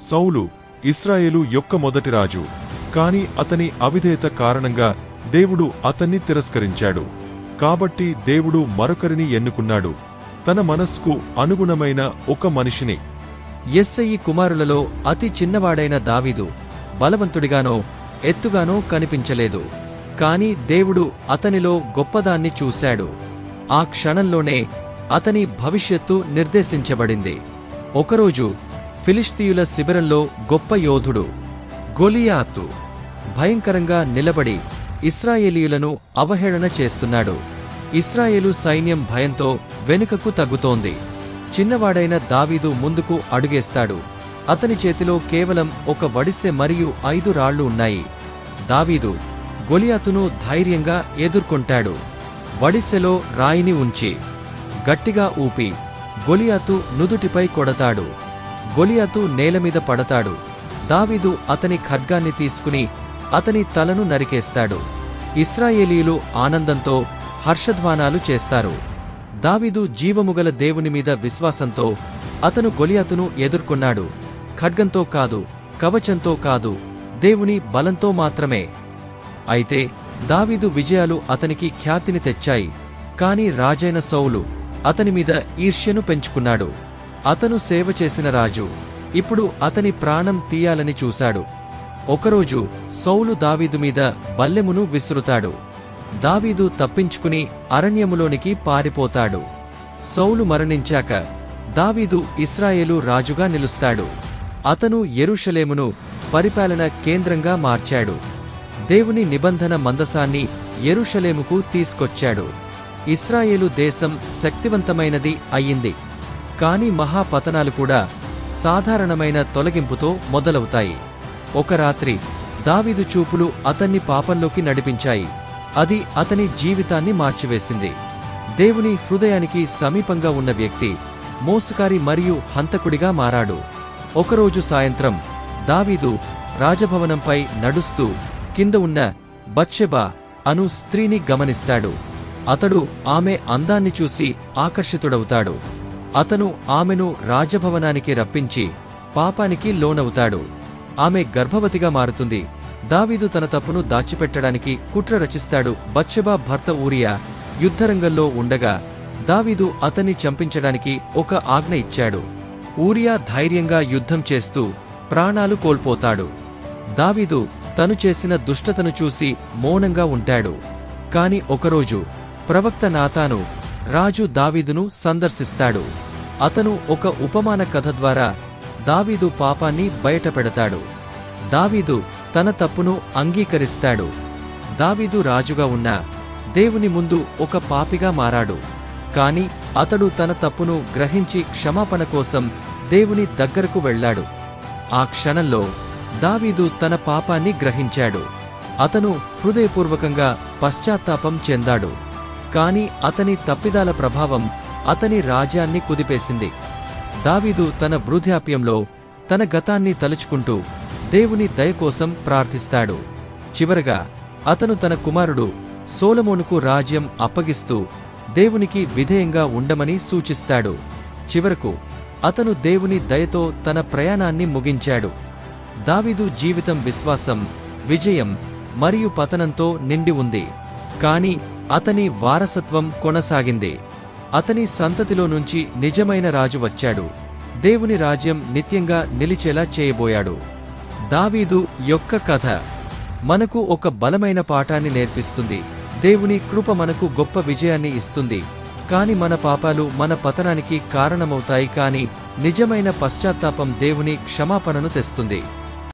సౌలు ఇశ్రాయేలు యొక్క మొదటి రాజు. కాని అతని అవిధేయత కారణంగా దేవుడు అతన్ని తిరస్కరించాడు. కాబట్టి దేవుడు మరొకరిని ఎన్నుకున్నాడు, తన మనస్సుకు అనుగుణమైన ఒక మనిషిని. యెస్సయి కుమారులలో అతి చిన్నవాడైన దావీదు బలవంతుడిగానో ఎత్తుగానో కనిపించలేదు. కాని దేవుడు అతనిలో గొప్పదాన్ని చూశాడు. ఆ క్షణంలోనే అతని భవిష్యత్తు నిర్దేశించబడింది. ఒకరోజు ఫిలిష్తీయుల శిబిరంలో గొప్ప యోధుడు గొలియాతు భయంకరంగా నిలబడి ఇశ్రాయేలీయులను అవహేళన చేస్తున్నాడు. ఇశ్రాయేలు సైన్యం భయంతో వెనుకకు తగ్గుతోంది. చిన్నవాడైన దావీదు ముందుకు అడుగేస్తాడు. అతని చేతిలో కేవలం ఒక వడిసె మరియు 5 రాళ్లు ఉన్నాయి. దావీదు గొలియాతును ధైర్యంగా ఎదుర్కొంటాడు. వడిసెలో రాయిని ఉంచి గట్టిగా ఊపి గొలియాతు నుదుటిపై కొడతాడు. గొలియాతు నేలమీద పడతాడు. దావీదు అతని ఖడ్గాన్ని తీసుకుని అతని తలను నరికేస్తాడు. ఇశ్రాయేలీయులు ఆనందంతో హర్షధ్వానాలు చేస్తారు. దావీదు జీవముగల దేవుని మీద విశ్వాసంతో అతను గొలియాతును ఎదుర్కొన్నాడు. ఖడ్గంతో కాదు, కవచంతో కాదు, దేవుని బలంతో మాత్రమే. అయితే దావీదు విజయాలు అతనికి ఖ్యాతిని తెచ్చాయి. కాని రాజైన సౌలు అతని మీద ఈర్ష్యను పెంచుకున్నాడు. అతను సేవ చేసిన రాజు ఇప్పుడు అతని ప్రాణం తీయాలని చూశాడు. ఒకరోజు సౌలు దావీదు మీద బల్లెమును విసురుతాడు. దావీదు తప్పించుకుని అరణ్యములోనికి పారిపోతాడు. సౌలు మరణించాక దావీదు ఇశ్రాయేలు రాజుగా నిలుస్తాడు. అతను యెరూషలేమును పరిపాలన కేంద్రంగా మార్చాడు. దేవుని నిబంధన మందసాన్ని యెరూషలేముకు తీసుకొచ్చాడు. ఇశ్రాయేలు దేశం శక్తివంతమైనది అయ్యింది. కాని మహాపతనాలు కూడా సాధారణమైన తొలగింపుతో మొదలవుతాయి. ఒక రాత్రి దావీదు చూపులు అతన్ని పాపంలోకి నడిపించాయి. అది అతని జీవితాన్ని మార్చివేసింది. దేవుని హృదయానికి సమీపంగా ఉన్న వ్యక్తి మోసకారి మరియు హంతకుడిగా మారాడు. ఒకరోజు సాయంత్రం దావీదు రాజభవనంపై నడుస్తూ కింద ఉన్న బత్షెబా అను స్త్రీని గమనిస్తాడు. అతడు ఆమె అందాన్ని చూసి ఆకర్షితుడవుతాడు. అతను ఆమెను రాజభవనానికి రప్పించి పాపానికి లోనవుతాడు. ఆమె గర్భవతిగా మారుతుంది. దావీదు తన తప్పును దాచిపెట్టడానికి కుట్ర రచిస్తాడు. బత్షెబా భర్త ఊరియా యుద్ధరంగంలో ఉండగా దావీదు అతన్ని చంపించడానికి ఒక ఆజ్ఞ ఇచ్చాడు. ఊరియా ధైర్యంగా యుద్ధం చేస్తూ ప్రాణాలు కోల్పోతాడు. దావీదు తను చేసిన దుష్టతను చూసి మౌనంగా ఉంటాడు. కాని ఒకరోజు ప్రవక్త నాతాను రాజు దావీదును సందర్శిస్తాడు. అతను ఒక ఉపమాన కథ ద్వారా దావీదు పాపాన్ని బయటపెడతాడు. దావీదు తన తప్పును అంగీకరిస్తాడు. దావీదు రాజుగా ఉన్న దేవుని ముందు ఒక పాపిగా మారాడు. కాని అతడు తన తప్పును గ్రహించి క్షమాపణ కోసం దేవుని దగ్గరకు వెళ్ళాడు. ఆ క్షణంలో దావీదు తన పాపాన్ని గ్రహించాడు. అతను హృదయపూర్వకంగా పశ్చాత్తాపం చెందాడు. కాని అతని తప్పిదాల ప్రభావం అతని రాజ్యాన్ని కుదిపేసింది. దావీదు తన వృద్ధాప్యంలో తన గతాన్ని తలుచుకుంటూ దేవుని దయ కోసం ప్రార్థిస్తాడు. చివరగా అతను తన కుమారుడు సొలొమోనుకు రాజ్యం అప్పగిస్తూ దేవునికి విధేయంగా ఉండమని సూచిస్తాడు. చివరకు అతను దేవుని దయతో తన ప్రయాణాన్ని ముగించాడు. దావీదు జీవితం విశ్వాసం, విజయం మరియు పతనంతో నిండి ఉంది. కాని అతని వారసత్వం కొనసాగింది. అతని సంతతిలో నుంచి నిజమైన రాజు వచ్చాడు. దేవుని రాజ్యం నిత్యంగా నిలిచేలా చేయబోయాడు. దావీదు యొక్క కథ మనకు ఒక బలమైన పాఠాన్ని నేర్పిస్తుంది. దేవుని కృప మనకు గొప్ప విజయాన్ని ఇస్తుంది. కాని మన పాపాలు మన పతనానికి కారణమవుతాయి. కాని నిజమైన పశ్చాత్తాపం దేవుని క్షమాపణను తెస్తుంది.